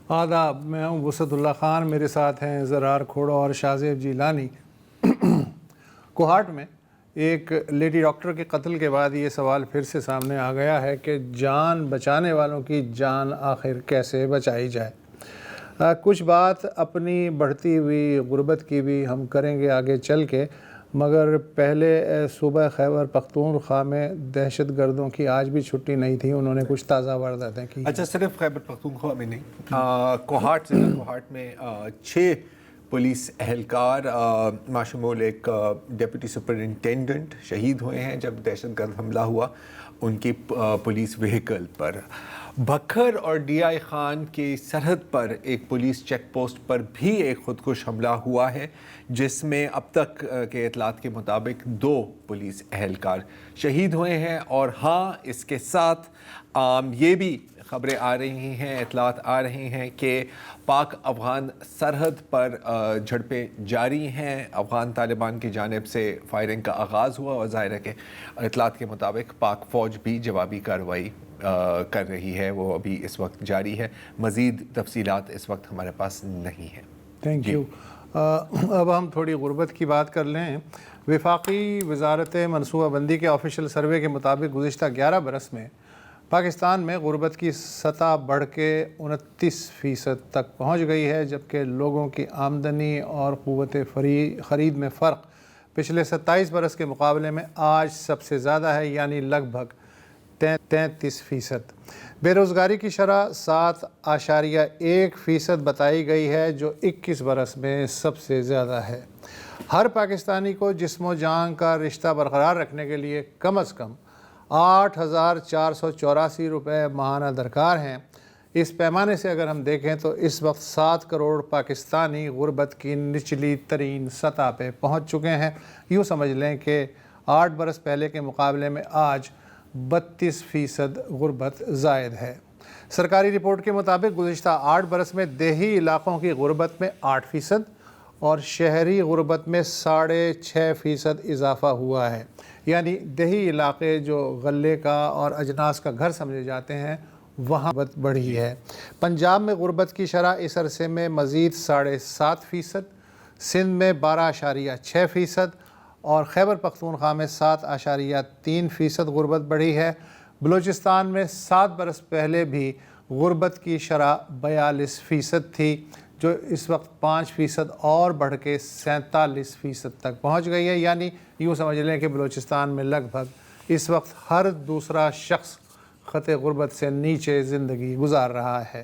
آداب، میں ہوں وسعت اللہ خان، میرے ساتھ ہیں زرار کھوڑا اور شاہزیب جیلانی۔ کوہاٹ میں ایک لیڈی ڈاکٹر کے قتل کے بعد یہ سوال پھر سے سامنے آ گیا ہے کہ جان بچانے والوں کی جان آخر کیسے بچائی جائے۔ کچھ بات اپنی بڑھتی ہوئی غربت کی بھی ہم کریں گے آگے چل کے، مگر پہلے صوبہ خیبر پختونخوا میں دہشت گردوں کی آج بھی چھٹی نہیں تھی، انہوں نے کچھ تازہ وارداتیں کی۔ اچھا، صرف خیبر پختونخوا میں نہیں، کوہاٹ ضلع کوہاٹ میں 6 پولیس اہلکار ماشمول ایک ڈپٹی سپرنٹینڈنٹ شہید ہوئے ہیں جب دہشت گرد حملہ ہوا ان کی پولیس وہیکل پر۔ بکھر اور ڈی آئی خان کی سرحد پر ایک پولیس چیک پوسٹ پر بھی ایک خودکش حملہ ہوا ہے، جس میں اب تک کے اطلاعات کے مطابق 2 پولیس اہلکار شہید ہوئے ہیں۔ اور ہاں، اس کے ساتھ یہ بھی خبریں آ رہی ہیں، اطلاعات آ رہی ہیں کہ پاک افغان سرحد پر جھڑپیں جاری ہیں۔ افغان طالبان کی جانب سے فائرنگ کا آغاز ہوا اور ظاہر ہے کہ اطلاعات کے مطابق پاک فوج بھی جوابی کارروائی کر رہی ہے، وہ ابھی اس وقت جاری ہے۔ مزید تفصیلات اس وقت ہمارے پاس نہیں ہیں۔ Thank you. اب ہم تھوڑی غربت کی بات کر لیں۔ وفاقی وزارت منصوبہ بندی کے آفیشیل سروے کے مطابق گزشتہ 11 برس میں پاکستان میں غربت کی سطح بڑھ کے 29% تک پہنچ گئی ہے، جبکہ لوگوں کی آمدنی اور قوت خرید میں فرق پچھلے 27 برس کے مقابلے میں آج سب سے زیادہ ہے، یعنی لگ بھگ 33%۔ بے روزگاری کی شرح 7.1% بتائی گئی ہے، جو 21 برس میں سب سے زیادہ ہے۔ ہر پاکستانی کو جسم و جان کا رشتہ برقرار رکھنے کے لیے کم از کم 8,484 روپے ماہانہ درکار ہیں۔ اس پیمانے سے اگر ہم دیکھیں تو اس وقت 7 کروڑ پاکستانی غربت کی نچلی ترین سطح پہ پہنچ چکے ہیں۔ یوں سمجھ لیں کہ 8 برس پہلے کے مقابلے میں آج 32% غربت زائد ہے۔ سرکاری رپورٹ کے مطابق گزشتہ 8 برس میں دیہی علاقوں کی غربت میں 8% اور شہری غربت میں 6.5% اضافہ ہوا ہے، یعنی دیہی علاقے جو غلے کا اور اجناس کا گھر سمجھے جاتے ہیں وہاں غربت بڑھی ہے۔ پنجاب میں غربت کی شرح اس عرصے میں مزید 7.5%، سندھ میں 12.6% اور خیبر پختونخوا میں 7.3% غربت بڑھی ہے۔ بلوچستان میں 7 برس پہلے بھی غربت کی شرح 42% تھی، جو اس وقت 5% اور بڑھ کے 47% تک پہنچ گئی ہے، یعنی یوں سمجھ لیں کہ بلوچستان میں لگ بھگ اس وقت ہر دوسرا شخص خط غربت سے نیچے زندگی گزار رہا ہے۔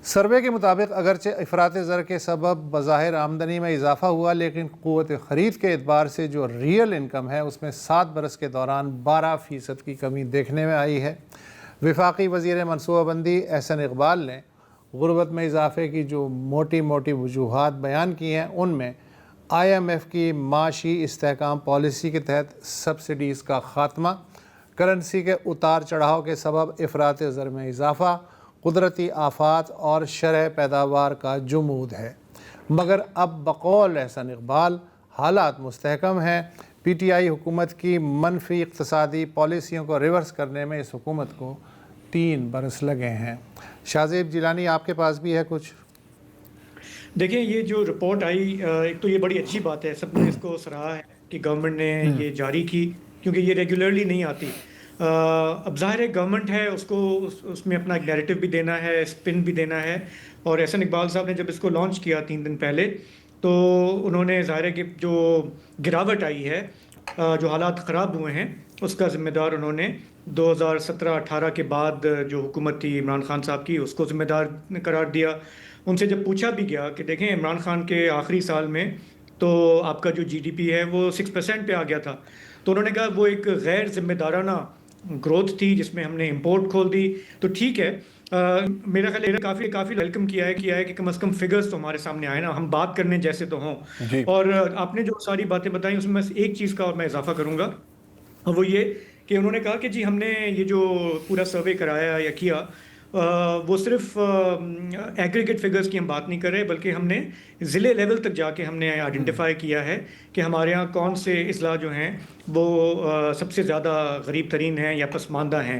سروے کے مطابق اگرچہ افراط زر کے سبب بظاہر آمدنی میں اضافہ ہوا، لیکن قوت خرید کے اعتبار سے جو ریئل انکم ہے اس میں 7 برس کے دوران 12% کی کمی دیکھنے میں آئی ہے۔ وفاقی وزیر منصوبہ بندی احسن اقبال نے غربت میں اضافے کی جو موٹی وجوہات بیان کی ہیں، ان میں IMF کی معاشی استحکام پالیسی کے تحت سبسڈیز کا خاتمہ، کرنسی کے اتار چڑھاؤ کے سبب افراط زر میں اضافہ، قدرتی آفات اور شرح پیداوار کا جمود ہے۔ مگر اب بقول احسن اقبال حالات مستحکم ہیں۔ PTI حکومت کی منفی اقتصادی پالیسیوں کو ریورس کرنے میں اس حکومت کو 3 برس لگے ہیں۔ شاہزیب جیلانی، آپ کے پاس بھی ہے کچھ؟ دیکھیں، یہ جو رپورٹ آئی، ایک تو یہ بڑی اچھی بات ہے، سب نے اس کو سراہا ہے کہ گورنمنٹ نے یہ جاری کی، کیونکہ یہ ریگولرلی نہیں آتی۔ اب ظاہر ہے گورنمنٹ ہے، اس کو اس میں اپنا ایک نیریٹو بھی دینا ہے، اسپن بھی دینا ہے۔ اور احسن اقبال صاحب نے جب اس کو لانچ کیا 3 دن پہلے، تو انہوں نے ظاہر ہے کہ جو گراوٹ آئی ہے، جو حالات خراب ہوئے ہیں، اس کا ذمہ دار انہوں نے 2017-18 کے بعد جو حکومت تھی عمران خان صاحب کی، اس کو ذمہ دار قرار دیا۔ ان سے جب پوچھا بھی گیا کہ دیکھیں عمران خان کے آخری سال میں تو آپ کا جو GDP ہے وہ 6% پہ آ گیا تھا، تو انہوں نے کہا وہ ایک غیر ذمہ دارانہ گروتھ تھی جس میں ہم نے امپورٹ کھول دی۔ تو ٹھیک ہے، میرا خیال ہے کافی ویلکم کیا ہے کہ کم از کم فگرز تو ہمارے سامنے آئے نا، ہم بات کرنے جیسے تو ہوں۔ اور آپ نے جو ساری باتیں بتائیں اس میں ایک چیز کا اور میں اضافہ کروں گا، وہ یہ کہ انہوں نے کہا کہ جی ہم نے یہ جو پورا سروے کرایا یا کیا، وہ صرف ایگریگیٹ فگرز کی ہم بات نہیں کر رہے، بلکہ ہم نے ضلع لیول تک جا کے ہم نے آئیڈینٹیفائی کیا ہے کہ ہمارے ہاں کون سے اضلاع جو ہیں وہ سب سے زیادہ غریب ترین ہیں یا پسماندہ ہیں.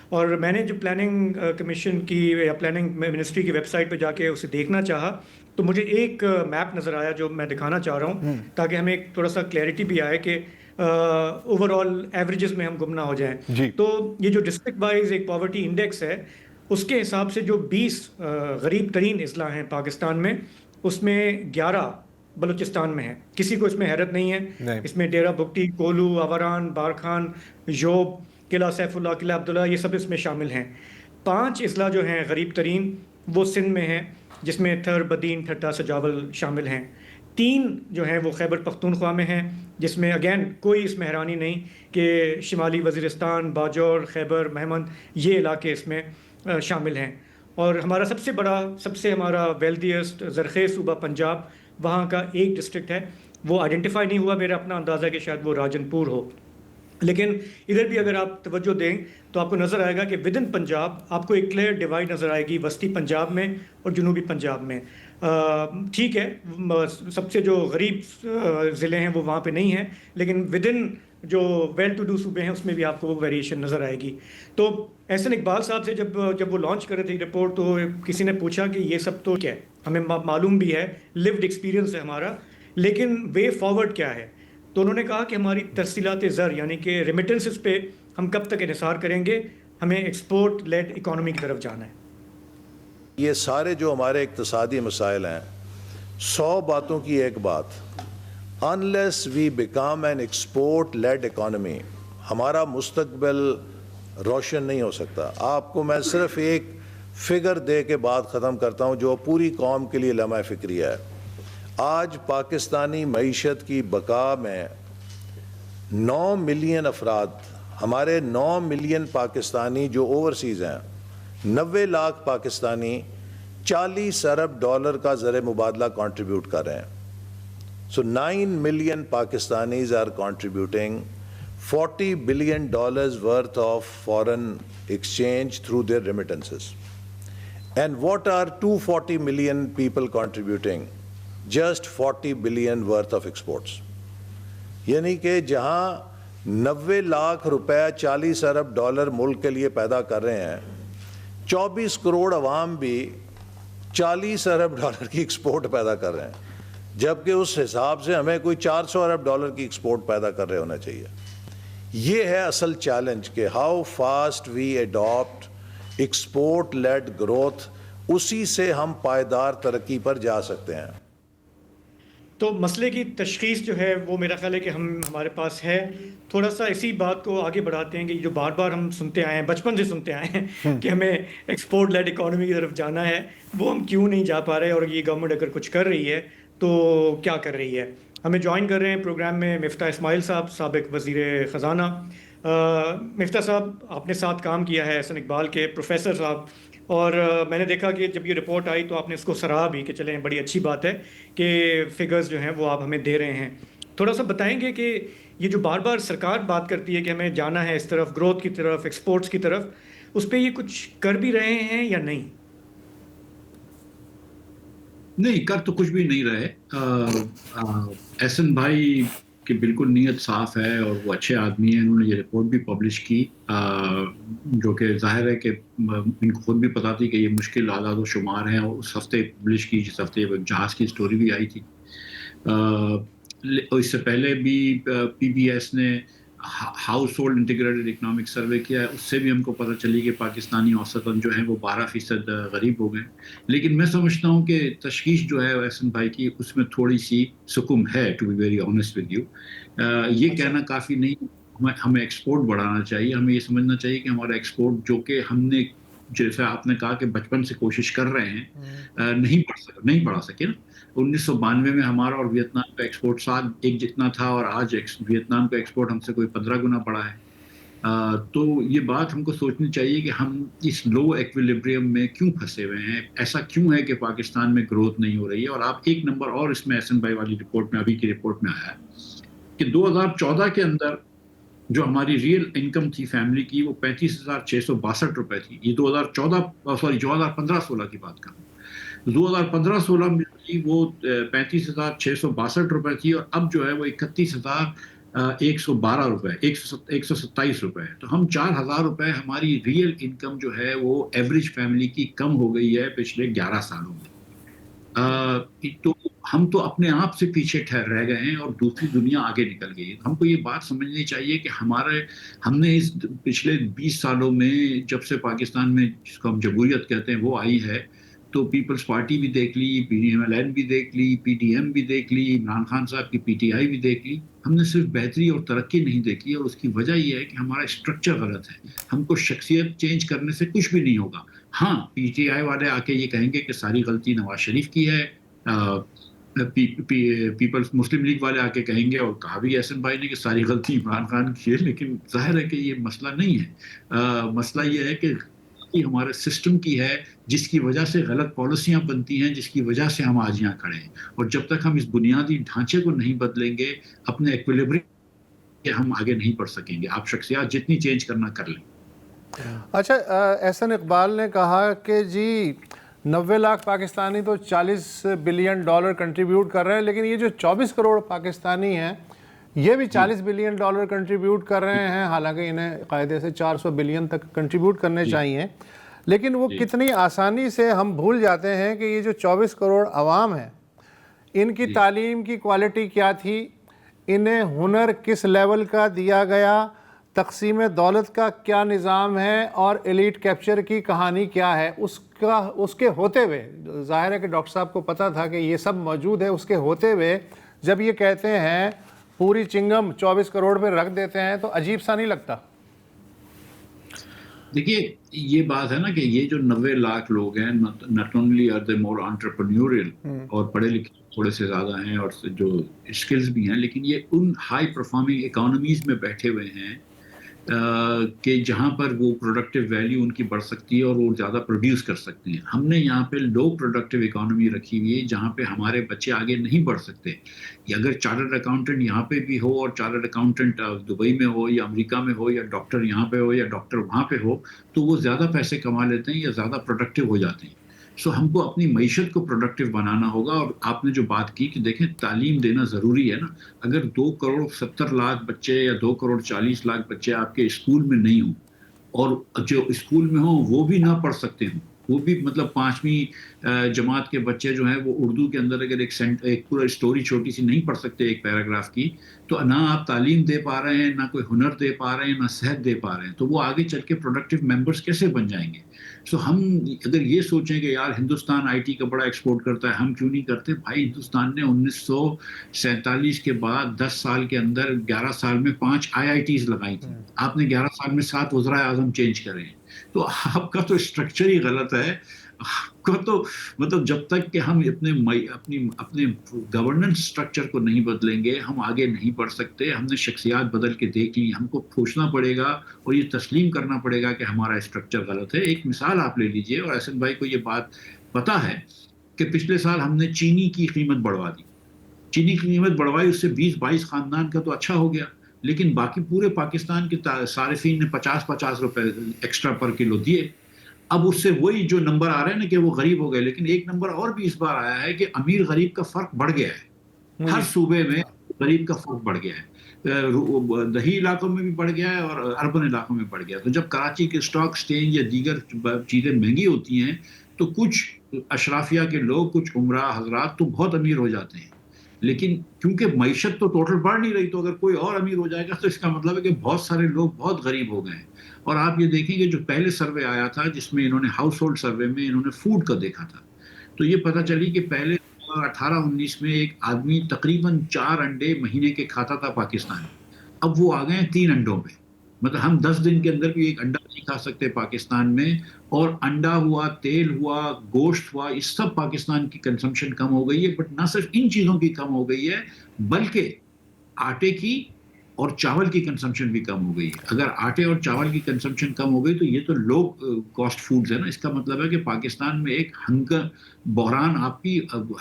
اور میں نے جو پلاننگ کمیشن کی یا پلاننگ منسٹری کی ویب سائٹ پہ جا کے اسے دیکھنا چاہا تو مجھے ایک میپ نظر آیا جو میں دکھانا چاہ رہا ہوں تاکہ ہمیں ایک تھوڑا سا کلیئرٹی بھی آئے کہ اوور آل ایوریجز میں ہم گم نہ ہو جائیں. تو یہ جو ڈسٹرکٹ وائز ایک پاورٹی انڈیکس ہے اس کے حساب سے جو 20 غریب ترین اضلاع ہیں پاکستان میں، اس میں 11 بلوچستان میں ہیں. کسی کو اس میں حیرت نہیں ہے. اس میں ڈیرہ بگٹی، کولو، آوران، بارکھان، یوب، قلعہ سیف اللہ، قلعہ عبداللہ، یہ سب اس میں شامل ہیں. 5 اضلاع جو ہیں غریب ترین وہ سندھ میں ہیں، جس میں تھر، بدین، ٹھٹہ، سجاول شامل ہیں. 3 جو ہیں وہ خیبر پختونخوا میں ہیں، جس میں اگین کوئی اس میں حیرانی نہیں کہ شمالی وزیرستان، باجور، خیبر، مہمند یہ علاقے اس میں شامل ہیں. اور ہمارا سب سے بڑا، سب سے ہمارا ویلدیسٹ زرخیز صوبہ پنجاب، وہاں کا ایک ڈسٹرکٹ ہے وہ آئیڈینٹیفائی نہیں ہوا. میرا اپنا اندازہ کہ شاید وہ راجن پور ہو. لیکن ادھر بھی اگر آپ توجہ دیں تو آپ کو نظر آئے گا کہ ود ان پنجاب آپ کو ایک کلیئر ڈیوائڈ نظر آئے گی وسطی پنجاب میں اور جنوبی پنجاب میں. ٹھیک ہے، سب سے جو غریب ضلع ہیں وہ وہاں پہ نہیں ہیں، لیکن ود ان جو ویل ٹو ڈو صوبے ہیں اس میں بھی آپ کو وہ ویریشن نظر آئے گی. تو احسن اقبال صاحب سے جب وہ لانچ کر رہے تھے رپورٹ تو کسی نے پوچھا کہ یہ سب تو کیا ہے، ہمیں معلوم بھی ہے، لیوڈ ایکسپیرینس ہے ہمارا، لیکن وے فارورڈ کیا ہے؟ تو انہوں نے کہا کہ ہماری ترسیلات زر یعنی کہ ریمیٹنسز پہ ہم کب تک انحصار کریں گے، ہمیں ایکسپورٹ لیڈ اکانومی کی طرف جانا ہے. یہ سارے جو ہمارے اقتصادی مسائل ہیں، 100 باتوں کی ایک بات، unless we become an export led economy ہمارا مستقبل روشن نہیں ہو سکتا. آپ کو میں صرف ایک فگر دے کے بات ختم کرتا ہوں جو پوری قوم کے لیے لمحہ فکریہ ہے. آج پاکستانی معیشت کی بقا میں 9 ملین افراد، ہمارے 9 ملین پاکستانی جو اوورسیز ہیں، 90 لاکھ پاکستانی $40 ارب کا زر مبادلہ کنٹریبیوٹ کر رہے ہیں. So 9 million Pakistanis are contributing $40 billion worth of foreign exchange through their remittances. And what are 240 million people contributing? Just 40 billion worth of exports. یعنی کہ جہاں 90 لاکھ روپے $40 ارب ملک کے لیے پیدا کر رہے ہیں، 24 کروڑ عوام بھی $40 ارب کی ایکسپورٹ پیدا کر رہے ہیں، جبکہ اس حساب سے ہمیں کوئی $400 ارب کی ایکسپورٹ پیدا کر رہے ہونا چاہیے. یہ ہے اصل چیلنج کہ how fast we adapt export led growth, اسی سے ہم پائیدار ترقی پر جا سکتے ہیں. تو مسئلے کی تشخیص جو ہے وہ میرا خیال ہے کہ ہمارے پاس ہے. تھوڑا سا اسی بات کو آگے بڑھاتے ہیں کہ جو بار بار ہم سنتے آئے ہیں، بچپن سے سنتے آئے ہیں کہ ہمیں ایکسپورٹ لیڈ اکانومی کی طرف جانا ہے، وہ ہم کیوں نہیں جا پا رہے، اور یہ گورنمنٹ اگر کچھ کر رہی ہے تو کیا کر رہی ہے. ہمیں جوائن کر رہے ہیں پروگرام میں مفتاح اسماعیل صاحب، سابق وزیر خزانہ. مفتاح صاحب، آپ نے ساتھ کام کیا ہے احسن اقبال کے، پروفیسر صاحب، اور میں نے دیکھا کہ جب یہ رپورٹ آئی تو آپ نے اس کو سراہا بھی کہ چلیں بڑی اچھی بات ہے کہ فگرز جو ہیں وہ آپ ہمیں دے رہے ہیں. تھوڑا سا بتائیں گے کہ یہ جو بار بار سرکار بات کرتی ہے کہ ہمیں جانا ہے اس طرف، گروتھ کی طرف، ایکسپورٹس کی طرف، اس پہ یہ کچھ کر بھی رہے ہیں یا نہیں؟ نہیں، کر تو کچھ بھی نہیں رہے. احسن بھائی کی بالکل نیت صاف ہے اور وہ اچھے آدمی ہیں. انہوں نے یہ رپورٹ بھی پبلش کی، جو کہ ظاہر ہے کہ ان کو خود بھی پتا تھی کہ یہ مشکل اعداد و شمار ہیں، اور اس ہفتے پبلش کی جس ہفتے جہاز کی سٹوری بھی آئی تھی. اس سے پہلے بھی پی بی ایس نے house hold integrated economic survey کیا ہے، اس سے بھی ہم کو پتہ چلی کہ پاکستانی اوسطاً جو ہیں وہ 12% غریب ہو گئے. لیکن میں سمجھتا ہوں کہ تشخیص جو ہے احسن بھائی کی، اس میں تھوڑی سی سکم ہے، to be very honest with you. یہ کہنا کافی نہیں، ہمیں ایکسپورٹ بڑھانا چاہیے. ہمیں یہ سمجھنا چاہیے کہ ہمارا ایکسپورٹ، جو کہ ہم نے جیسے آپ نے کہا کہ بچپن سے کوشش کر رہے ہیں، نہیں بڑھا سکے نا. 1992 میں ہمارا اور ویتنام کا ایکسپورٹ 7 ایک جتنا تھا، اور آج ویتنام کا ایکسپورٹ ہم سے کوئی 15 گنا بڑا ہے. تو یہ بات ہم کو سوچنی چاہیے کہ ہم اس لو ایکویلیبریم میں کیوں پھنسے ہوئے ہیں، ایسا کیوں ہے کہ پاکستان میں گروتھ نہیں ہو رہی ہے. اور آپ ایک نمبر اور اس میں احسن بھائی والی رپورٹ میں، ابھی کی رپورٹ میں آیا ہے کہ 2014 کے اندر جو ہماری ریئل انکم تھی فیملی کی وہ 35,662 روپے تھی. یہ 2015-16 کی بات کر رہا ہوں. 2015-16 میں وہ 35,662 روپے تھی اور اب جو ہے وہ 31,112 روپے 127 روپے ہے. تو ہم 4,000 روپے ہماری ریئل انکم جو ہے وہ ایوریج فیملی کی کم ہو گئی ہے پچھلے 11 سالوں میں. تو ہم تو اپنے آپ سے پیچھے ٹھہر رہ گئے ہیں اور دوسری دنیا آگے نکل گئی ہے. ہم کو یہ بات سمجھنی چاہیے کہ ہم نے اس پچھلے 20 سالوں میں جب سے پاکستان میں جس کو ہم جمہوریت کہتے ہیں وہ آئی ہے تو پیپلز پارٹی بھی دیکھ لی, PDMLN بھی دیکھ لی, PDM بھی دیکھ لی, عمران خان صاحب کی PTI بھی دیکھ لی. ہم نے صرف بہتری اور ترقی نہیں دیکھی اور اس کی وجہ یہ ہے کہ ہمارا اسٹرکچر غلط ہے. ہم کو شخصیت چینج کرنے سے کچھ بھی نہیں ہوگا. ہاں PTI والے آ کے یہ کہیں گے کہ ساری غلطی نواز شریف کی ہے, پیپلز مسلم لیگ والے آ کے کہیں گے اور کہا بھی احسن بھائی نے کہ ساری غلطی عمران خان کی ہے, لیکن ظاہر ہے کہ یہ مسئلہ نہیں ہے. مسئلہ یہ ہے کہ ہمارے سسٹم کی ہے جس کی وجہ سے غلط پالیسیاں بنتی ہیں, جس کی وجہ سے ہم آج یہاں کھڑے ہیں. اور جب تک ہم اس بنیادی ڈھانچے کو نہیں بدلیں گے اپنے ایکویلبریم ہم آگے نہیں بڑھ سکیں گے. آپ شخصیات جتنی چینج کرنا کر لیں. اچھا, احسن اقبال نے کہا کہ جی 90 لاکھ پاکستانی تو $40 بلین کنٹریبیوٹ کر رہے ہیں, لیکن یہ جو 24 کروڑ پاکستانی ہیں یہ بھی $40 بلین کنٹریبیوٹ کر رہے ہیں, حالانکہ انہیں قاعدے سے 400 بلین تک کنٹریبیوٹ کرنے چاہیے. لیکن وہ کتنی آسانی سے ہم بھول جاتے ہیں کہ یہ جو 24 کروڑ عوام ہیں ان کی تعلیم کی کوالٹی کیا تھی, انہیں ہنر کس لیول کا دیا گیا, تقسیم دولت کا کیا نظام ہے, اور ایلیٹ کیپچر کی کہانی کیا ہے. اس کے ہوتے ہوئے ظاہر ہے کہ ڈاکٹر صاحب کو پتہ تھا کہ یہ سب موجود ہے, اس کے ہوتے ہوئے جب یہ کہتے ہیں پوری چنگم 24 کروڑ پہ رکھ دیتے ہیں تو عجیب سا نہیں لگتا؟ دیکھیے یہ بات ہے نا کہ یہ جو 90 لاکھ لوگ ہیں not only are they more entrepreneurial اور پڑھے لکھے تھوڑے سے زیادہ ہیں اور جو اسکلز بھی ہیں, لیکن یہ ان ہائی پرفارمنگ اکانومیز میں بیٹھے ہوئے ہیں کہ جہاں پر وہ پروڈکٹیو ویلیو ان کی بڑھ سکتی ہے اور وہ زیادہ پروڈیوس کر سکتے ہیں. ہم نے یہاں پہ لو پروڈکٹیو اکانومی رکھی ہوئی ہے جہاں پہ ہمارے بچے آگے نہیں بڑھ سکتے. اگر چارٹرڈ اکاؤنٹنٹ یہاں پہ بھی ہو اور چارٹرڈ اکاؤنٹنٹ دبئی میں ہو یا امریکہ میں ہو یا ڈاکٹر یہاں پہ ہو یا ڈاکٹر وہاں پہ ہو تو وہ زیادہ پیسے کما لیتے ہیں یا زیادہ پروڈکٹیو ہو جاتے ہیں. سو ہم کو اپنی معیشت کو پروڈکٹیو بنانا ہوگا. اور آپ نے جو بات کی کہ دیکھیں تعلیم دینا ضروری ہے نا. اگر 2,70,00,000 بچے یا 2,40,00,000 بچے آپ کے اسکول میں نہیں ہوں اور جو اسکول میں ہوں وہ بھی نہ پڑھ سکتے ہوں, وہ بھی مطلب 5ویں جماعت کے بچے جو ہیں وہ اردو کے اندر اگر ایک پورا اسٹوری چھوٹی سی نہیں پڑھ سکتے ایک پیراگراف کی, تو نہ آپ تعلیم دے پا رہے ہیں, نہ کوئی ہنر دے پا رہے ہیں, نہ صحت دے پا رہے ہیں, تو وہ آگے چل کے پروڈکٹیو ممبرس کیسے بن جائیں گے؟ سو ہم اگر یہ سوچیں کہ یار ہندوستان IT کا بڑا ایکسپورٹ کرتا ہے, ہم کیوں نہیں کرتے؟ بھائی ہندوستان نے 1947 کے بعد 10 سال کے اندر 11 سال میں 5 IITs لگائی تھی. آپ نے 11 سال میں 7 وزرائے اعظم چینج کرے ہیں. تو آپ کا تو اسٹرکچر ہی غلط ہے. آپ کا تو مطلب جب تک کہ ہم اپنے گورننس اسٹرکچر کو نہیں بدلیں گے ہم آگے نہیں بڑھ سکتے. ہم نے شخصیات بدل کے دیکھی, ہم کو پوچھنا پڑے گا اور یہ تسلیم کرنا پڑے گا کہ ہمارا اسٹرکچر غلط ہے. ایک مثال آپ لے لیجئے, اور احسن بھائی کو یہ بات پتہ ہے کہ پچھلے سال ہم نے چینی کی قیمت بڑھوا دی. چینی کی قیمت بڑھوائی, اس سے 20-22 خاندان کا تو اچھا ہو گیا, لیکن باقی پورے پاکستان کے صارفین نے 50-50 روپے ایکسٹرا پر کلو دیے. اب اس سے وہی جو نمبر آ رہے ہیں نا کہ وہ غریب ہو گئے, لیکن ایک نمبر اور بھی اس بار آیا ہے کہ امیر غریب کا فرق بڑھ گیا ہے. ہر صوبے میں غریب کا فرق بڑھ گیا ہے. دیہی علاقوں میں بھی بڑھ گیا ہے اور اربن علاقوں میں بڑھ گیا. تو جب کراچی کے اسٹاک ایکسچینج یا دیگر چیزیں مہنگی ہوتی ہیں تو کچھ اشرافیہ کے لوگ, کچھ عمرہ حضرات تو بہت امیر ہو جاتے ہیں, لیکن کیونکہ معیشت تو ٹوٹل بڑھ نہیں رہی, تو اگر کوئی اور امیر ہو جائے گا تو اس کا مطلب ہے کہ بہت سارے لوگ بہت غریب ہو گئے ہیں. اور آپ یہ دیکھیں گے جو پہلے سروے آیا تھا جس میں انہوں نے ہاؤس ہولڈ سروے میں انہوں نے فوڈ کا دیکھا تھا, تو یہ پتہ چلی کہ پہلے 2018-19 میں ایک آدمی تقریباً 4 انڈے مہینے کے کھاتا تھا پاکستان, اب وہ آ گئے ہیں 3 انڈوں پہ. مطلب ہم 10 دن کے اندر بھی ایک انڈا نہیں کھا سکتے پاکستان میں. اور انڈا ہوا, تیل ہوا, گوشت ہوا, اس سب پاکستان کی کنزمپشن کم ہو گئی ہے. بٹ نہ صرف ان چیزوں کی کم ہو گئی ہے بلکہ آٹے کی اور چاول کی کنزمپشن بھی کم ہو گئی ہے. اگر آٹے اور چاول کی کنزمپشن کم ہو گئی تو یہ تو لو کاسٹ فوڈز ہے نا. اس کا مطلب ہے کہ پاکستان میں ایک بحران آپ کی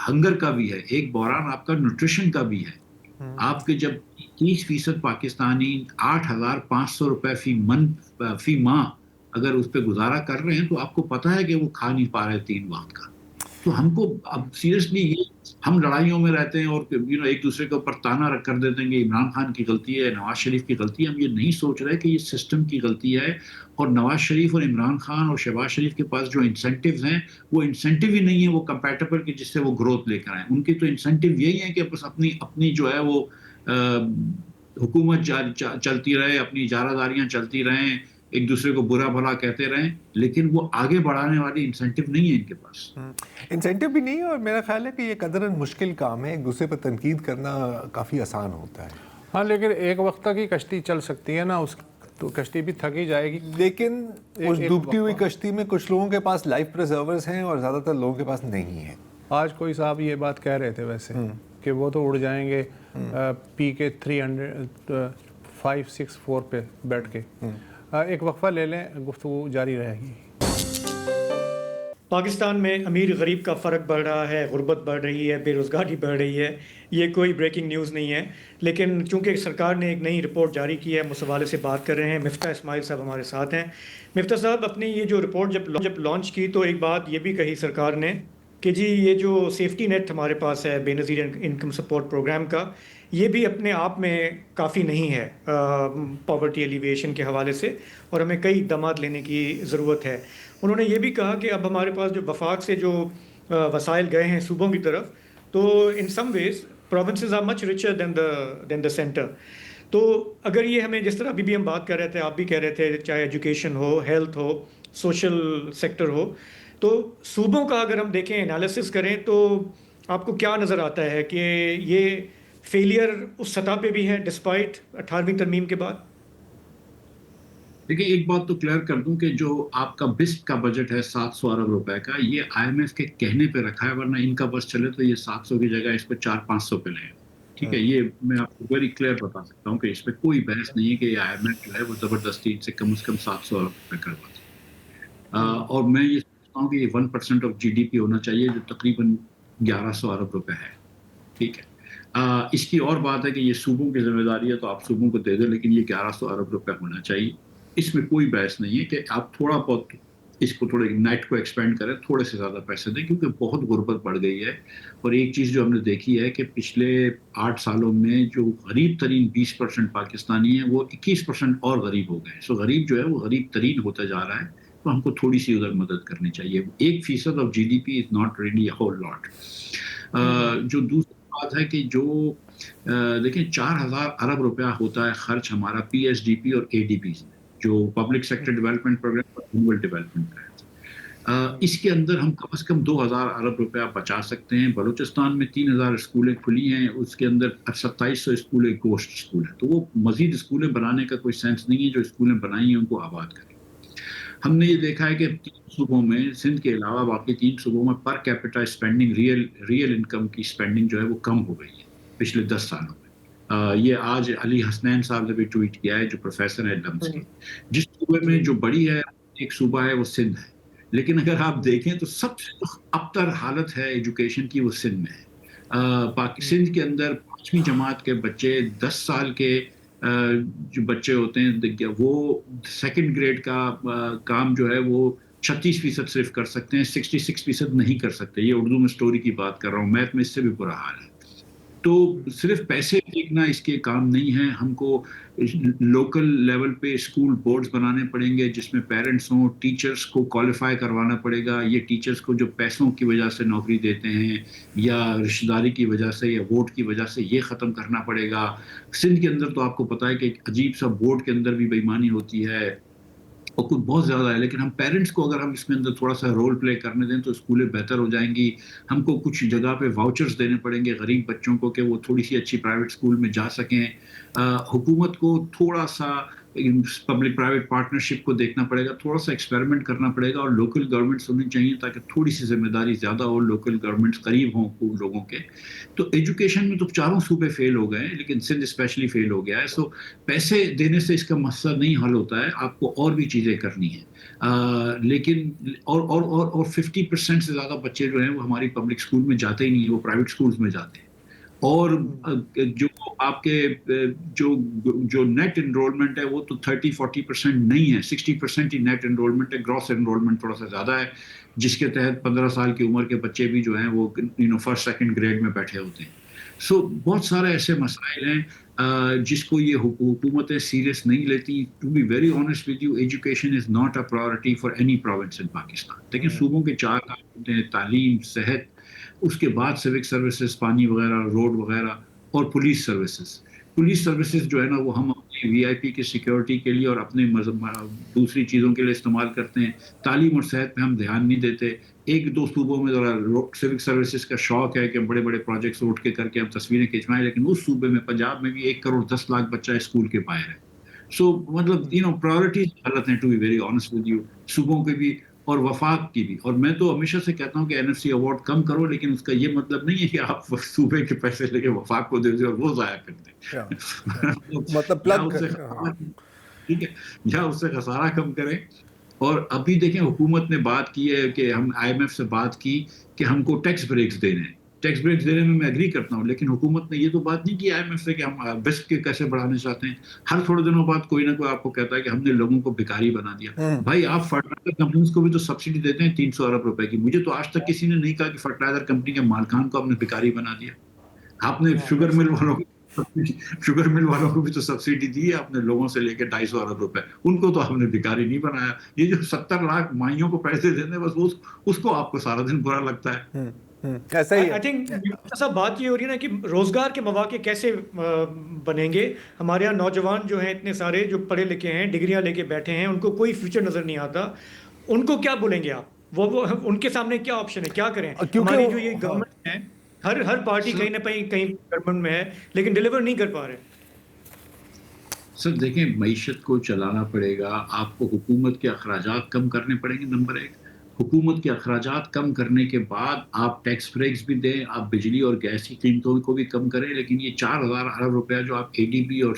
ہنگر کا بھی ہے, ایک بحران آپ کا نیوٹریشن کا بھی ہے. آپ کے جب 30% پاکستانی 8,500 روپے فی ماہ اگر اس پہ گزارا کر رہے ہیں تو آپ کو پتا ہے کہ وہ کھا نہیں پا رہے 3 وقت کا. تو ہم کو اب سیریسلی یہ ہم لڑائیوں میں رہتے ہیں اور ایک دوسرے کے اوپر تانا رکھ کر دیتے ہیں کہ عمران خان کی غلطی ہے، نواز شریف کی غلطی ہے. ہم یہ نہیں سوچ رہے کہ یہ سسٹم کی غلطی ہے، اور نواز شریف اور عمران خان اور شہباز شریف کے پاس جو انسینٹیوز ہیں وہ انسینٹیو ہی نہیں ہے وہ کمپیٹیبل کہ جس سے وہ گروتھ لے کر آئیں. ان کی تو انسینٹیو یہی ہے کہ بس اپنی جو ہے وہ حکومت چلتی رہے، اپنی اجارہ داریاں چلتی رہیں، ایک دوسرے کو برا بھلا کہتے رہیں، لیکن وہ آگے بڑھانے والی انسینٹیو نہیں ہے ان کے پاس. انسینٹیو بھی نہیں ہے، اور میرا خیال ہے کہ یہ قدراً مشکل کام ہے. ایک دوسرے پر تنقید کرنا کافی آسان ہوتا ہے. ہاں لیکن ایک وقت تک ہی کشتی چل سکتی ہے نا، اس تو کشتی بھی تھکی جائے گی. لیکن اس ڈوبتی ہوئی کشتی میں کچھ لوگوں کے پاس لائف پریزرورز ہیں اور زیادہ تر لوگوں کے پاس نہیں ہیں. آج کوئی صاحب یہ بات کہہ رہے تھے ویسے کہ وہ تو اڑ جائیں گے پی کے 564 پہ بیٹھ کے. ایک وقفہ لے لیں، گفتگو جاری رہے گی. پاکستان میں امیر غریب کا فرق بڑھ رہا ہے، غربت بڑھ رہی ہے، بے روزگاری بڑھ رہی ہے. یہ کوئی بریکنگ نیوز نہیں ہے، لیکن چونکہ سرکار نے ایک نئی رپورٹ جاری کی ہے، ہم اس حوالے سے بات کر رہے ہیں. مفتاح اسماعیل صاحب ہمارے ساتھ ہیں. مفتاح صاحب، اپنی یہ جو رپورٹ جب لانچ کی تو ایک بات یہ بھی کہی سرکار نے کہ جی یہ جو سیفٹی نیٹ ہمارے پاس ہے بے نظیر انکم سپورٹ پروگرام کا، یہ بھی اپنے آپ میں کافی نہیں ہے پاورٹی ایلیویشن کے حوالے سے، اور ہمیں کئی اقدامات لینے کی ضرورت ہے. انہوں نے یہ بھی کہا کہ اب ہمارے پاس جو وفاق سے جو وسائل گئے ہیں صوبوں کی طرف، تو in some ways provinces are much richer than the centre. تو اگر یہ ہمیں جس طرح ابھی بھی ہم بات کر رہے تھے، آپ بھی کہہ رہے تھے، چاہے ایجوکیشن ہو، ہیلتھ ہو، سوشل سیکٹر ہو، تو صوبوں کا اگر ہم دیکھیں انالیسس کریں تو آپ کو کیا نظر آتا ہے کہ یہ فیلئر اس سطح پہ بھی ہے ڈسپائٹ 18ویں ترمیم کے بعد؟ دیکھیں، ایک بات تو کلیئر کر دوں کہ جو آپ کا بسٹ کا بجٹ ہے 700 ارب روپے کا، یہ آئی ایم ایف کے کہنے پہ رکھا ہے، ورنہ ان کا بس چلے تو یہ 700 کی جگہ اس پہ 400-500 پہ لیں. ٹھیک ہے، یہ میں آپ کو ویری کلیئر بتا سکتا ہوں کہ اس پہ کوئی بحث نہیں ہے کہ آئی ایم ایف جو ہے وہ زبردستی سے کم از کم 700 ارب روپے کروا دے. اور میں یہ سمجھتا ہوں کہ یہ 1% آف جی ڈی پی ہونا چاہیے، جو تقریباً 1100 ارب روپے ہے. ٹھیک ہے، اس کی اور بات ہے کہ یہ صوبوں کی ذمہ داری ہے تو آپ صوبوں کو دے دیں، لیکن یہ 1100 ارب روپے ہونا چاہیے. اس میں کوئی بحث نہیں ہے کہ آپ تھوڑا بہت اس کو تھوڑے نیٹ کو ایکسپینڈ کریں، تھوڑے سے زیادہ پیسے دیں، کیونکہ بہت غربت بڑھ گئی ہے. اور ایک چیز جو ہم نے دیکھی ہے کہ پچھلے 8 سالوں میں جو غریب ترین 20% پاکستانی ہیں وہ 21% اور غریب ہو گئے. سو غریب جو ہے وہ غریب ترین ہوتا جا رہا ہے، تو ہم کو تھوڑی سی ادھر مدد کرنی چاہیے. 1% of G D P is not really a whole lot. جو دوسری بات ہے کہ جو دیکھیں 4000 ارب روپیہ ہوتا ہے خرچ ہمارا پی ایس ڈی پی اور اے ڈی پی میں، جو پبلک سیکٹر ڈیولپمنٹ پروگرام اور رورل ڈیولپمنٹ کا ہے. اس کے اندر ہم کم از کم 2000 ارب روپیہ بچا سکتے ہیں. بلوچستان میں 3000 اسکولیں کھلی ہیں، اس کے اندر 2700 اسکولیں گوشت اسکول ہیں، تو وہ مزید اسکولیں بنانے کا کوئی سینس نہیں ہے. جو اسکولیں بنائی ہیں ان کو آباد کریں. ہم نے یہ دیکھا ہے کہ 3 صوبوں میں، سندھ کے علاوہ باقی 3 صوبوں میں per capita spending, real income کی اسپینڈنگ جو ہے وہ کم ہو گئی ہے پچھلے 10 سالوں میں. یہ آج علی حسنین صاحب نے بھی ٹویٹ کیا ہے، جو پروفیسر ہیں لمس کے. جس صوبے میں جو بڑی ہے ایک صوبہ ہے وہ سندھ ہے، لیکن اگر آپ دیکھیں تو سب سے ابتر حالت ہے ایجوکیشن کی وہ سندھ میں ہے. سندھ کے اندر 5ویں جماعت کے بچے، 10 سال کے جو بچے ہوتے ہیں وہ 2nd گریڈ کا کام جو ہے وہ 36% صرف کر سکتے ہیں، 66% نہیں کر سکتے. یہ اردو میں سٹوری کی بات کر رہا ہوں، میتھ میں اس سے بھی برا حال ہے. تو صرف پیسے دیکھنا اس کے کام نہیں ہے. ہم کو لوکل لیول پہ اسکول بورڈز بنانے پڑیں گے جس میں پیرنٹس ہوں، ٹیچرز کو کوالیفائی کروانا پڑے گا. یہ ٹیچرز کو جو پیسوں کی وجہ سے نوکری دیتے ہیں یا رشتہ داری کی وجہ سے یا ووٹ کی وجہ سے، یہ ختم کرنا پڑے گا. سندھ کے اندر تو آپ کو پتہ ہے کہ ایک عجیب سا بورڈ کے اندر بھی بے ایمانی ہوتی ہے اور کچھ بہت زیادہ ہے. لیکن ہم پیرنٹس کو اگر ہم اس میں اندر تھوڑا سا رول پلے کرنے دیں تو اسکولیں بہتر ہو جائیں گی. ہم کو کچھ جگہ پہ واؤچرز دینے پڑیں گے غریب بچوں کو کہ وہ تھوڑی سی اچھی پرائیویٹ اسکول میں جا سکیں. حکومت کو تھوڑا سا پبلک پرائیویٹ پارٹنرشپ کو دیکھنا پڑے گا، تھوڑا سا ایکسپیریمنٹ کرنا پڑے گا، اور لوکل گورنمنٹس ہونی چاہیے تاکہ تھوڑی سی ذمہ داری زیادہ ہو، لوکل گورنمنٹس قریب ہوں لوگوں کے. تو ایجوکیشن میں تو 4 صوبے فیل ہو گئے ہیں، لیکن سندھ اسپیشلی فیل ہو گیا ہے. سو پیسے دینے سے اس کا مسئلہ نہیں حل ہوتا ہے، آپ کو اور بھی چیزیں کرنی ہیں. لیکن اور 50% سے زیادہ بچے جو ہیں وہ ہماری پبلک اسکول میں جاتے ہی نہیں ہیں، وہ پرائیویٹ اسکولز میں جاتے ہیں. اور جو آپ کے جو نیٹ انرولمنٹ ہے وہ تو 30-40% نہیں ہے، 60% ہی نیٹ انرولمنٹ ہے. گراس انرولمنٹ تھوڑا سا زیادہ ہے، جس کے تحت 15 سال کی عمر کے بچے بھی جو ہیں وہ فرسٹ سیکنڈ گریڈ میں بیٹھے ہوتے ہیں. سو بہت سارے ایسے مسائل ہیں جس کو یہ حکومتیں سیریس نہیں لیتی. To be very honest with you, education is not a priority for any province in Pakistan. لیکن صوبوں کے 4 کام ہوتے ہیں: تعلیم، صحت، اس کے بعد سیوک سروسز، پانی وغیرہ، روڈ وغیرہ، اور پولیس سروسز. پولیس سروسز جو ہے نا وہ ہم اپنی وی آئی پی کی سیکیورٹی کے لیے اور اپنے دوسری چیزوں کے لیے استعمال کرتے ہیں. تعلیم اور صحت پہ ہم دھیان نہیں دیتے. 1-2 صوبوں میں ذرا سیوک سروسز کا شوق ہے کہ ہم بڑے بڑے پروجیکٹس اٹھ کے کر کے ہم تصویریں کھینچوائیں، لیکن اس صوبے میں پنجاب میں بھی 1,10,00,000 بچہ اسکول کے باہر ہے. سو مطلب پرائورٹیز غلط ہیں، to be very honest with you, صوبوں کے بھی اور وفاق کی بھی. اور میں تو ہمیشہ سے کہتا ہوں کہ این ایف سی ایوارڈ کم کرو، لیکن اس کا یہ مطلب نہیں ہے کہ آپ صوبے کے پیسے لے کے وفاق کو دے دیں اور وہ ضائع کر دیں. مطلب ٹھیک ہے، یا اس سے خسارہ کم کریں. اور ابھی دیکھیں حکومت نے بات کی ہے کہ ہم آئی ایم ایف سے بات کی کہ ہم کو ٹیکس بریکس دینے ہیں. ٹیکس بریکس دینے میں اگری کرتا ہوں، لیکن حکومت نے یہ تو بات نہیں کی آئی ایم ایف سے کہ ہم بسٹ کے کیسے بڑھانے چاہتے ہیں. ہر تھوڑے دنوں بعد کوئی نہ کوئی آپ کو کہتا ہے کہ ہم نے لوگوں کو بھکاری بنا دیا. بھائی آپ فرٹیلائزر کمپنیز کو بھی تو سبسڈی دیتے ہیں 300 ارب روپے کی. مجھے تو آج تک کسی نے نہیں کہا کہ فرٹیلائزر کمپنی کے مالکان کو آپ نے بھکاری بنا دیا. آپ نے شوگر مل والوں کو بھی تو سبسڈی دی ہے آپ نے، لوگوں سے لے کے 250 ارب روپے. ان کو تو آپ نے بھکاری نہیں بنایا. یہ جو 70 لاکھ مائیوں کو پیسے دیتے ہیں بس اس کو آپ کو سارا دن برا لگتا ہے. ایسا ہی آئی تھنک سب بات یہ ہو رہی ہے نا کہ روزگار کے مواقع کیسے بنیں گے. ہمارے یہاں نوجوان جو ہیں اتنے سارے جو پڑھے لکھے ہیں، ڈگریاں لے کے بیٹھے ہیں، ان کو کوئی فیوچر نظر نہیں آتا. ان کو کیا بولیں گے آپ؟ وہ ان کے سامنے کیا آپشن ہے، کیا کریں؟ ہماری جو یہ گورنمنٹ ہے، ہر پارٹی کہیں نہ کہیں گورنمنٹ میں ہے لیکن ڈیلیور نہیں کر پا رہے. سر دیکھیں، معیشت کو چلانا پڑے گا، آپ کو حکومت کے اخراجات کم کرنے پڑیں گے. نمبر 1، حکومت کے اخراجات کم کرنے کے بعد آپ ٹیکس بریکس بھی دیں، آپ بجلی اور گیس کی قیمتوں کو بھی کم کریں. لیکن یہ 4,000 ارب روپیہ جو آپ اے ڈی پی اور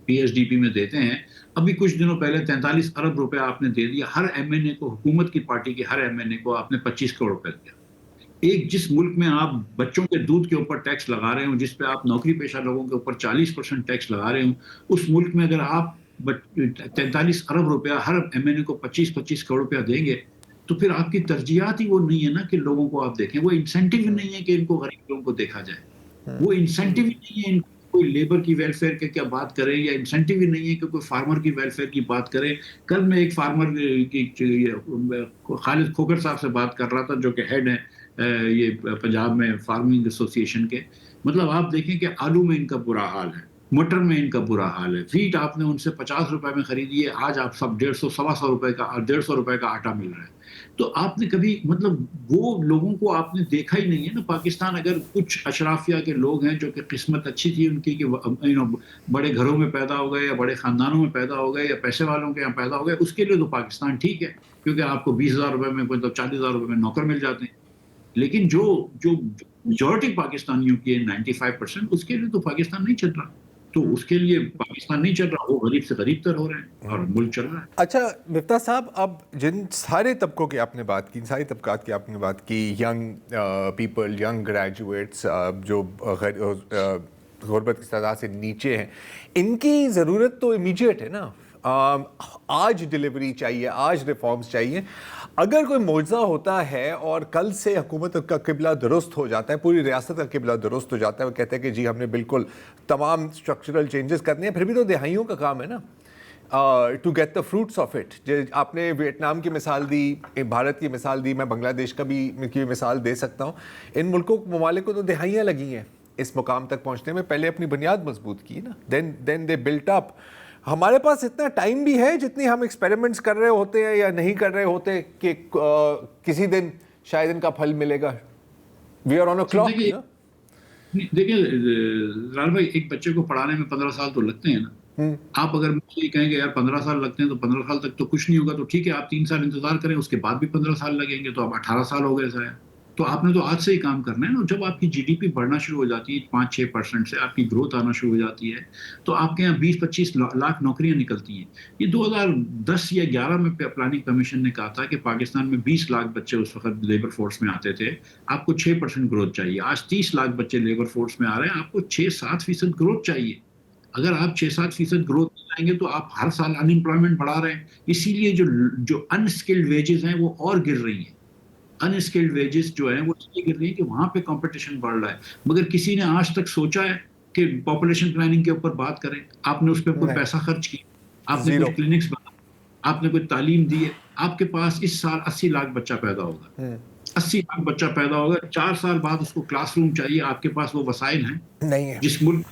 پی ایس ڈی پی میں دیتے ہیں، ابھی کچھ دنوں پہلے 43 ارب روپیہ آپ نے دے دیا ہر ایم این اے کو. حکومت کی پارٹی کے ہر ایم این اے کو آپ نے 25 کروڑ روپے دیا. جس ملک میں آپ بچوں کے دودھ کے اوپر ٹیکس لگا رہے ہوں، جس پہ آپ نوکری پیشہ لوگوں کے اوپر 40% ٹیکس لگا رہے ہوں، اس ملک میں اگر آپ 43 ارب روپیہ ہر ایم این اے کو 25 کروڑ روپیہ دیں گے تو پھر آپ کی ترجیحات ہی وہ نہیں ہے نا کہ لوگوں کو آپ دیکھیں. وہ انسینٹیو ہی نہیں ہے کہ ان کو غریب لوگوں کو دیکھا جائے. وہ انسینٹیو ہی نہیں ہے ان کوئی لیبر کی ویلفیئر کے کیا بات کریں، یا انسینٹیو ہی نہیں ہے کہ کوئی فارمر کی ویلفیئر کی بات کریں. کل میں ایک فارمر کی خالد کھوکر صاحب سے بات کر رہا تھا جو کہ ہیڈ ہیں یہ پنجاب میں فارمنگ ایسوسیشن کے. مطلب آپ دیکھیں کہ آلو میں ان کا برا حال ہے، مٹر میں ان کا برا حال ہے. ویٹ آپ نے ان سے 50 روپے میں خریدی ہے، آج آپ سب 150-125 روپے کا 150 روپے کا آٹا مل رہا ہے. تو آپ نے کبھی مطلب وہ لوگوں کو آپ نے دیکھا ہی نہیں ہے نا. پاکستان اگر کچھ اشرافیہ کے لوگ ہیں جو کہ قسمت اچھی تھی ان کی کہ بڑے گھروں میں پیدا ہو گئے یا بڑے خاندانوں میں پیدا ہو گئے یا پیسے والوں کے یہاں پیدا ہو گئے، اس کے لیے تو پاکستان ٹھیک ہے، کیونکہ آپ کو 20,000 روپے میں مطلب 40,000 روپے میں نوکر مل جاتے ہیں. لیکن جو میجورٹی پاکستانیوں کی 95%، اس کے لیے تو پاکستان نہیں چل رہا. تو اس کے لیے پاکستان نہیں چل رہا، وہ غریب سے غریب تر ہو رہے ہیں اور ملک چل رہا ہے. اچھا مفتاح صاحب، اب جن سارے طبقوں کی آپ نے بات کی، ساری طبقات کی آپ نے بات کی، ینگ پیپل، ینگ گریجویٹس جو غربت کی تعداد سے نیچے ہیں، ان کی ضرورت تو امیجیٹ ہے نا. آج ڈیلیوری چاہیے، آج ریفارمز چاہیے. اگر کوئی معجزہ ہوتا ہے اور کل سے حکومت کا قبلہ درست ہو جاتا ہے، پوری ریاست کا قبلہ درست ہو جاتا ہے، وہ کہتے ہیں کہ جی ہم نے بالکل تمام اسٹرکچرل چینجز کرنے ہیں، پھر بھی تو دہائیوں کا کام ہے نا to get the fruits of it. آپ نے ویتنام کی مثال دی، بھارت کی مثال دی، میں بنگلہ دیش کا بھی کی مثال دے سکتا ہوں. ان ملکوں ممالک کو تو دہائیاں لگی ہیں اس مقام تک پہنچنے میں. پہلے اپنی بنیاد مضبوط کی نا، دین دے بلٹ اپ. ہمارے پاس اتنا ٹائم بھی ہے جتنی ہم ایکسپیریمنٹس کر رہے ہوتے ہیں یا نہیں کر رہے ہوتے کہ کسی دن شاید ان کا پھل ملے گا. We are on a clock. دیکھیں لال بھائی، ایک بچے کو پڑھانے میں 15 سال تو لگتے ہیں نا. آپ اگر مجھے کہیں گے یار 15 سال لگتے ہیں تو 15 سال تک تو کچھ نہیں ہوگا، تو ٹھیک ہے آپ 3 سال انتظار کریں، اس کے بعد بھی 15 سال لگیں گے تو اب 18 سال ہو گئے ضائع. تو آپ نے تو آج سے ہی کام کرنا ہے نا. جب آپ کی جی ڈی پی بڑھنا شروع ہو جاتی ہے 5-6% سے, آپ کی گروتھ آنا شروع ہو جاتی ہے, تو آپ کے یہاں 20-25 لاکھ نوکریاں نکلتی ہیں. یہ 2010 یا 11 میں پلاننگ کمیشن نے کہا تھا کہ پاکستان میں 20 لاکھ بچے اس وقت لیبر فورس میں آتے تھے, آپ کو 6% گروتھ چاہیے. آج 30 لاکھ بچے لیبر فورس میں آ رہے ہیں, آپ کو 6-7% گروتھ چاہیے. اگر آپ 6-7% گروتھ لائیں گے تو آپ ہر سال ان امپلائمنٹ بڑھا رہے ہیں. اسی لیے جو ان اسکلڈ ویجز ہیں وہ اور گر رہی ہیں. ان اسکلڈ ویجز جو ہیں وہ اس لیے گر رہی ہیں کہ وہاں پہ کمپٹیشن بڑھ رہا ہے. مگر کسی نے آج تک سوچا ہے کہ پاپولیشن پلاننگ کے اوپر بات کریں؟ آپ نے اس پہ کوئی پیسہ خرچ کیا؟ آپ نے زیرو. کچھ کلینکس بنائے؟ آپ نے کوئی تعلیم دی ہے؟ آپ کے پاس اس سال 80 لاکھ بچہ پیدا ہوگا, 80 لاکھ بچہ پیدا ہوگا, 4 سال بعد اس کو کلاس روم چاہیے. آپ کے پاس وہ وسائل ہیں نہیں ہے. جس ملک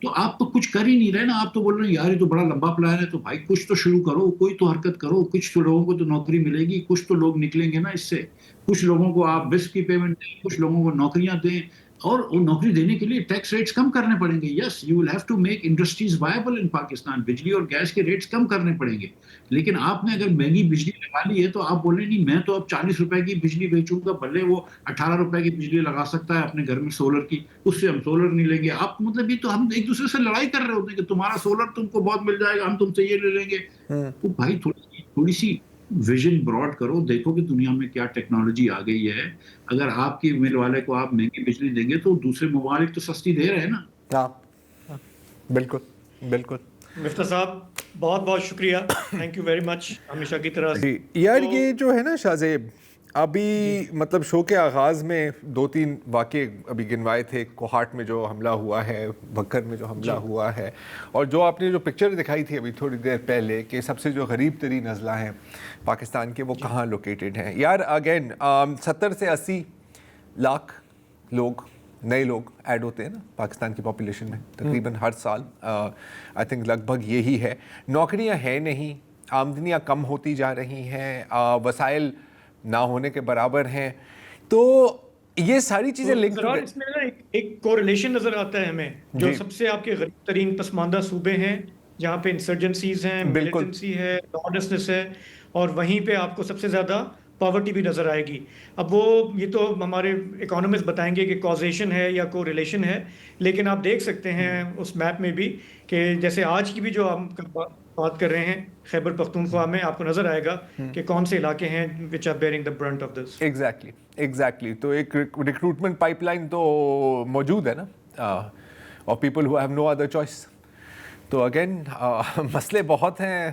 تو آپ تو کچھ کر ہی نہیں رہے نا. آپ تو بول رہے ہیں یار یہ تو بڑا لمبا پلان ہے. تو بھائی کچھ تو شروع کرو, کوئی تو حرکت کرو. کچھ تو لوگوں کو تو نوکری ملے گی, کچھ تو لوگ نکلیں گے نا اس سے. کچھ لوگوں کو آپ بس کی پیمنٹ دیں, کچھ لوگوں کو نوکریاں دیں, اور وہ نوکری دینے کے لیے ٹیکس ریٹس کم کرنے پڑیں گے. Yes, you will have to make industries viable in Pakistan. بجلی اور گیس کے ریٹس کم کرنے پڑیں گے. لیکن آپ نے اگر مہنگی بجلی لگا لی ہے تو آپ بولیں نہیں میں تو اب 40 روپے کی بجلی بیچوں گا, بھلے وہ 18 روپے کی بجلی لگا سکتا ہے اپنے گھر میں سولر کی, اس سے ہم سولر نہیں لیں گے. آپ مطلب یہ تو ہم ایک دوسرے سے لڑائی کر رہے ہوتے ہیں کہ تمہارا سولر تم کو بہت مل جائے گا, ہم تم سے یہ لے لیں گے. تو بھائی تھوڑی سی ویژن براڈ کرو, دیکھو کہ دنیا میں کیا ٹیکنالوجی آ گئی ہے. اگر آپ کی مل والے کو آپ مہنگی بجلی دیں گے تو دوسرے ممالک تو سستی دے رہے ہیں نا. ہاں بالکل بالکل. مفتاح صاحب بہت بہت شکریہ, تھینک یو ویری مچ. ہمیشہ کی طرح یار یہ جو ہے نا شاہ زیب, ابھی مطلب شو کے آغاز میں 2-3 واقعے ابھی گنوائے تھے. کوہاٹ میں جو حملہ ہوا ہے, بکر میں جو حملہ ہوا ہے, اور جو آپ نے جو پکچر دکھائی تھی ابھی تھوڑی دیر پہلے کہ سب سے جو غریب ترین اضلاع ہیں پاکستان کے وہ کہاں لوکیٹڈ ہیں. یار اگین 70 سے 80 لاکھ لوگ نئے لوگ ایڈ ہوتے ہیں نا پاکستان کی پاپولیشن میں تقریباً ہر سال. آئی تھنک لگ بھگ یہی ہے. نوکریاں ہیں نہیں, آمدنیاں کم ہوتی جا رہی ہیں, وسائل نہ ہونے کے برابر ہیں. تو یہ ساری چیزیں لنک اس میں نا ایک کوریلیشن نظر آتا ہے ہمیں. جو سب سے آپ کے غریب ترین پسماندہ صوبے ہیں جہاں پہ انسرجنسیز ہیں, ملیٹنسی ہے, لارڈسنس ہے, اور وہیں پہ آپ کو سب سے زیادہ پاورٹی بھی نظر آئے گی. اب وہ یہ تو ہمارے اکانومسٹ بتائیں گے کہ کازیشن ہے یا کو ریلیشن ہے, لیکن آپ دیکھ سکتے ہیں اس میپ میں بھی کہ جیسے آج کی بھی جو ہم بات کر رہے ہیں خیبر پختونخوا میں, آپ کو نظر آئے گا کہ کون سے علاقے ہیں which are bearing the brunt of this. Exactly. تو ایک ریکروٹمنٹ پائپ لائن تو موجود ہے نا, اور people who have no other choice. تو اگین مسئلے بہت ہیں,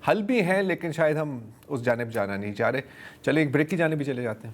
حل بھی ہیں, لیکن شاید ہم اس جانب جانا نہیں چاہ رہے. چلیں ایک بریک کی جانب بھی چلے جاتے ہیں.